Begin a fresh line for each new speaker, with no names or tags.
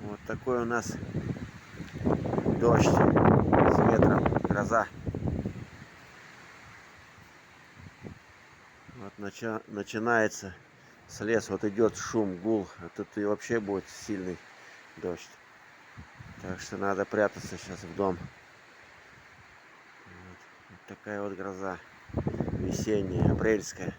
Вот такой у нас дождь с ветром, гроза. Вот начинается с леса, вот идет шум, гул, а тут и вообще будет сильный дождь. Так что надо прятаться сейчас в дом. Вот такая вот гроза весенняя, апрельская.